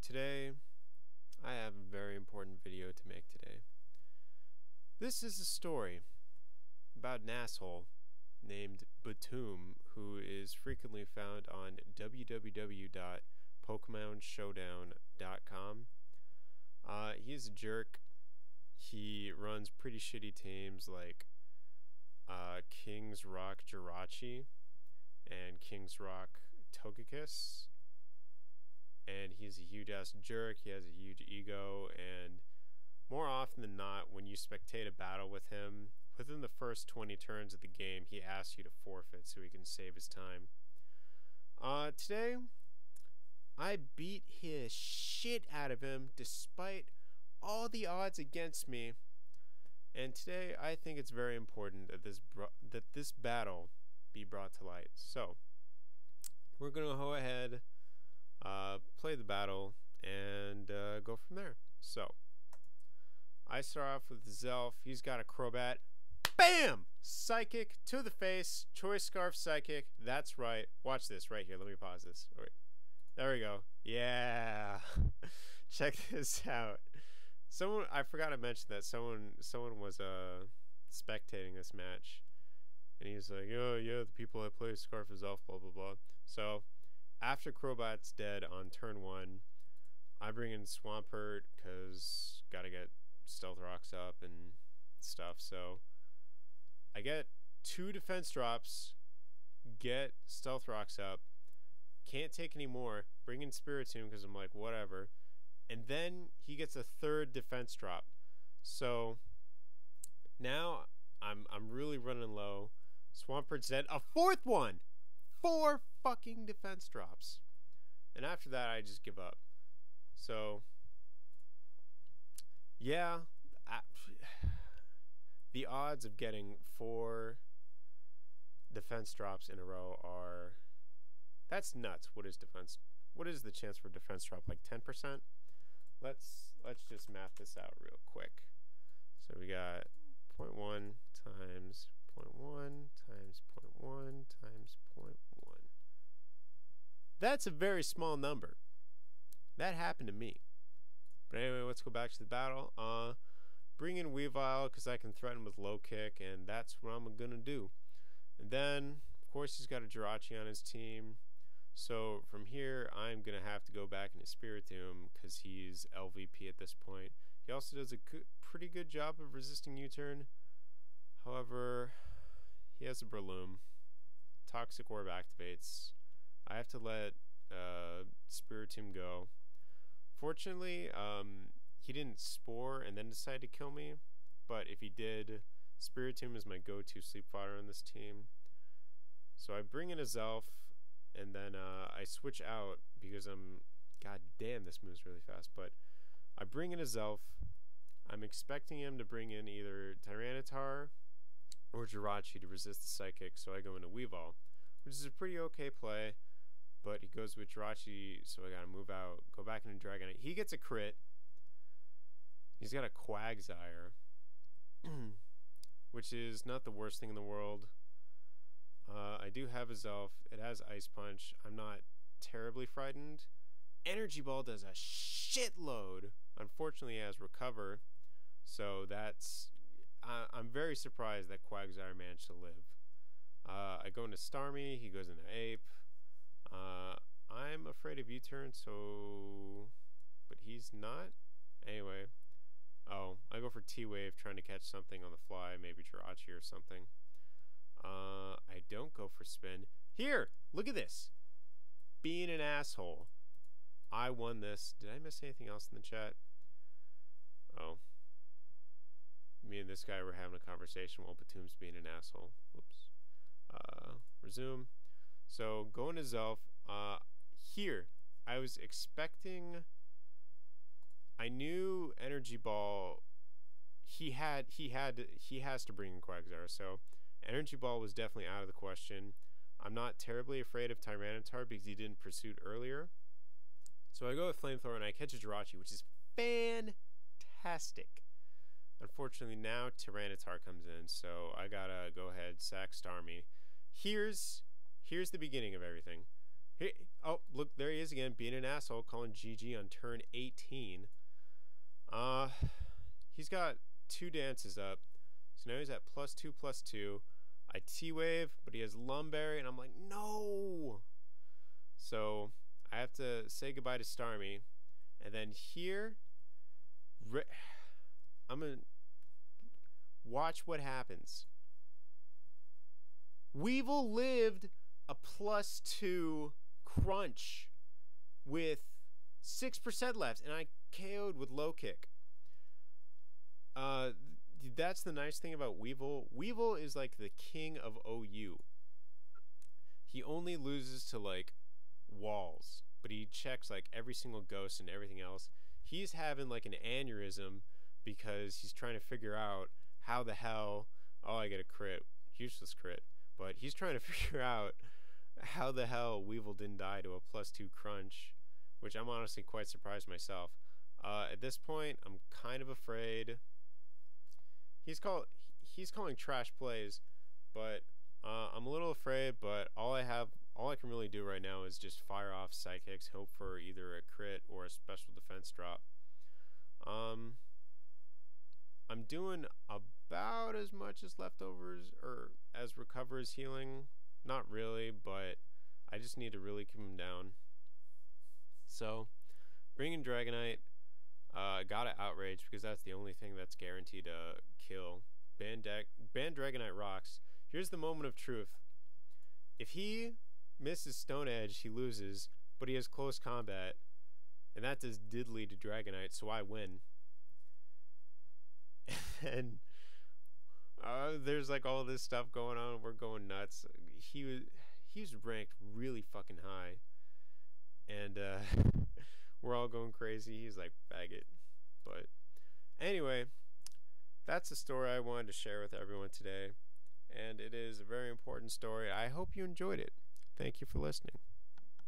Today, I have a very important video to make today. This is a story about an asshole named btooom who is frequently found on www.pokemonshowdown.com. He's a jerk. He runs pretty shitty teams like Kings Rock Jirachi and Kings Rock Togekiss. And he's a huge ass jerk. He has a huge ego, and more often than not, when you spectate a battle with him, within the first 20 turns of the game, he asks you to forfeit so he can save his time. Today, I beat his shit out of him despite all the odds against me. And today, I think it's very important that this battle be brought to light. So, we're gonna go ahead, play the battle, and go from there. So, I start off with Zelf. He's got a Crobat. BAM! Psychic to the face. Choice Scarf Psychic. That's right. Watch this right here. Let me pause this. Wait. There we go. Yeah. Check this out. I forgot to mention that someone was spectating this match, and he's like, "Oh yeah, the people I play Scarf is Elf, blah blah blah." So after Crobat's dead on turn 1, I bring in Swampert because gotta get Stealth Rocks up and stuff. So I get 2 defense drops, get Stealth Rocks up, can't take any more, bring in Spiritomb because I'm like, whatever. And then he gets a 3rd defense drop. So now I'm really running low. Swampert's dead. A 4th one! 4 fucking defense drops. And after that, I just give up. So yeah, the odds of getting 4 defense drops in a row are... That's nuts. What is the chance for defense drop? Like 10%? Let's just math this out real quick. So we got 0.1 times 0.1 times 0.1 times 0.1. That's a very small number. That happened to me. But anyway, let's go back to the battle. Bring in Weavile because I can threaten with low kick, and that's what I'm gonna do. And then, of course, he's got a Jirachi on his team. So from here, I'm gonna have to go back into Spiritomb because he's LVP at this point. He also does a pretty good job of resisting U-turn. However, he has a Breloom. Toxic Orb activates. I have to let Spiritomb go. Fortunately, he didn't Spore and then decide to kill me. But if he did, Spiritomb is my go-to sleep fodder on this team. So I bring in a Zelf, and then I switch out because God damn, this moves really fast. But I bring in a Zelf. I'm expecting him to bring in either Tyranitar or Jirachi to resist the Psychic, so I go into Weavile, which is a pretty okay play. But he goes with Jirachi, so I gotta move out, go back into Dragonite. He gets a crit. He's got a Quagsire, which is not the worst thing in the world. I do have a Zelf. It has Ice Punch. I'm not terribly frightened. Energy Ball does a shitload. Unfortunately, it has Recover, so that's... I'm very surprised that Quagsire managed to live. I go into Starmie. He goes into Ape. I'm afraid of U-turn, so... But he's not? Anyway. Oh, I go for T-Wave, trying to catch something on the fly, maybe Jirachi or something. I don't go for Spin. Here! Look at this! Being an asshole. I won this. Did I miss anything else in the chat? Oh. Me and this guy were having a conversation while btooom's being an asshole. Whoops. Resume. So, going to Zelf. Here, I was expecting... I knew Energy Ball... He has to bring in Quagsire, so... Energy Ball was definitely out of the question. I'm not terribly afraid of Tyranitar because he didn't Pursuit earlier. So I go with Flamethrower and I catch a Jirachi, which is fantastic. Unfortunately, now Tyranitar comes in, so I gotta go ahead, sack Starmie. Here's the beginning of everything. Here, oh, look, there he is again, being an asshole, calling GG on turn 18. Uh, he's got 2 dances up, so now he's at +2/+2. I T-wave, but he has Lumberry, and I'm like, no! So, I have to say goodbye to Starmie, and then here, I'm gonna watch what happens. Weevil lived a +2 crunch with 6% left, and I KO'd with low kick. That's the nice thing about Weevil. Weevil is like the king of OU. He only loses to like walls, but he checks like every single ghost and everything else. He's having like an aneurysm because he's trying to figure out how the hell, oh, I get a crit, useless crit, but he's trying to figure out how the hell Weevil didn't die to a +2 crunch, which I'm honestly quite surprised myself. At this point, I'm kind of afraid. He's calling trash plays, but I'm a little afraid. But all I can really do right now is just fire off psychics, hope for either a crit or a special defense drop. I'm doing about as much as leftovers or as recover as healing. Not really, but I just need to really keep him down. So, bringing Dragonite. Gotta Outrage because that's the only thing that's guaranteed to kill. Ban Dragonite rocks. Here's the moment of truth. If he misses Stone Edge, he loses, but he has close combat, and that does diddly to Dragonite, so I win. And there's like all this stuff going on. We're going nuts. He was ranked really fucking high, and we're all going crazy. He's like, faggot. But anyway, that's the story I wanted to share with everyone today, and it is a very important story. I hope you enjoyed it. Thank you for listening.